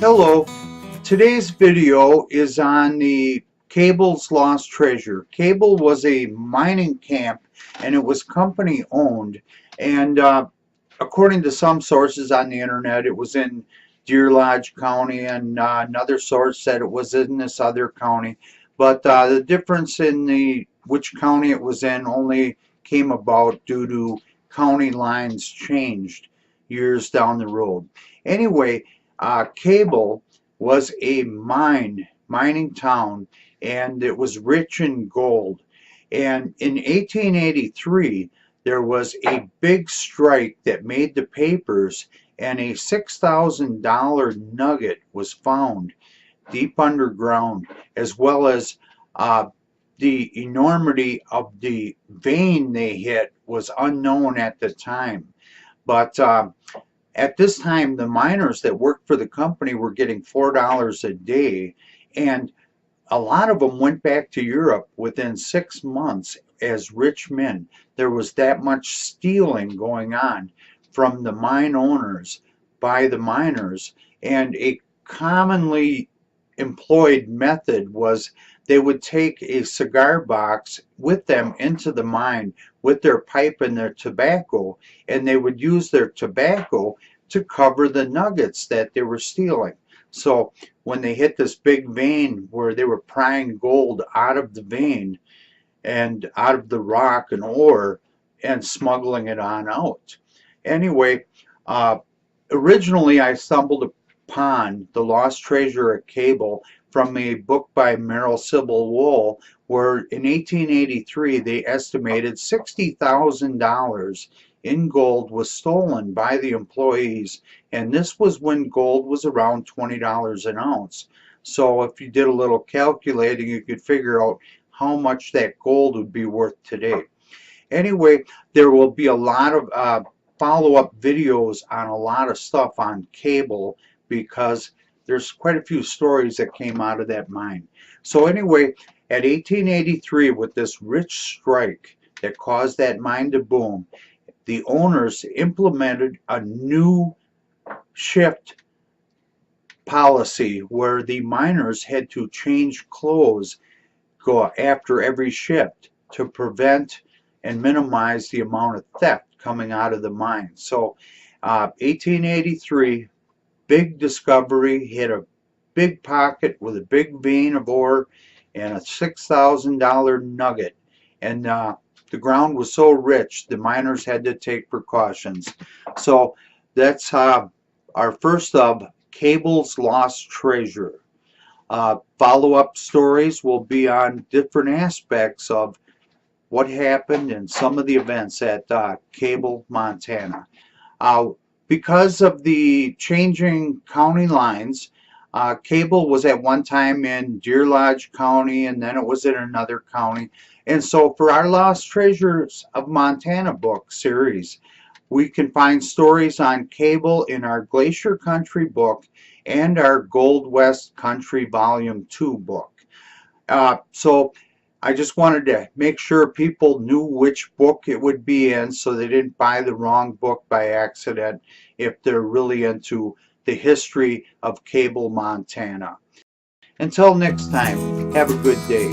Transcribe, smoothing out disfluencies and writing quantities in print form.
Hello, today's video is on the Cable's Lost Treasure. Cable was a mining camp and it was company owned, and according to some sources on the internet it was in Deer Lodge County, and another source said it was in this other county, but the difference in which county it was in only came about due to county lines changed years down the road. Anyway, Cable was a mining town, and it was rich in gold. And in 1883, there was a big strike that made the papers, and a $6,000 nugget was found deep underground, as well as the enormity of the vein they hit was unknown at the time. But at this time, the miners that worked for the company were getting $4 a day, and a lot of them went back to Europe within 6 months as rich men. There was that much stealing going on from the mine owners by the miners, and a commonly employed method was they would take a cigar box with them into the mine with their pipe and their tobacco, and they would use their tobacco to cover the nuggets that they were stealing. So when they hit this big vein where they were prying gold out of the vein and out of the rock and ore and smuggling it on out. Anyway, originally I stumbled upon The Lost Treasure at Cable from a book by Merrill Sybil Wool, where in 1883 they estimated $60,000 in gold was stolen by the employees, and this was when gold was around $20 an ounce. So if you did a little calculating, you could figure out how much that gold would be worth today. Anyway, there will be a lot of follow-up videos on a lot of stuff on Cable, because there's quite a few stories that came out of that mine. So anyway, at 1883, with this rich strike that caused that mine to boom, the owners implemented a new shift policy where the miners had to change clothes go after every shift to prevent and minimize the amount of theft coming out of the mine. So 1883, big discovery, hit a big pocket with a big vein of ore and a $6,000 nugget, and the ground was so rich the miners had to take precautions. So that's our first of Cable's Lost Treasure. Follow-up stories will be on different aspects of what happened and some of the events at Cable, Montana. Because of the changing county lines, Cable was at one time in Deer Lodge County, and then it was in another county. And so for our Lost Treasures of Montana book series, we can find stories on Cable in our Glacier Country book and our Gold West Country Volume 2 book. So I just wanted to make sure people knew which book it would be in, so they didn't buy the wrong book by accident if they're really into the history of Cable, Montana. Until next time, have a good day.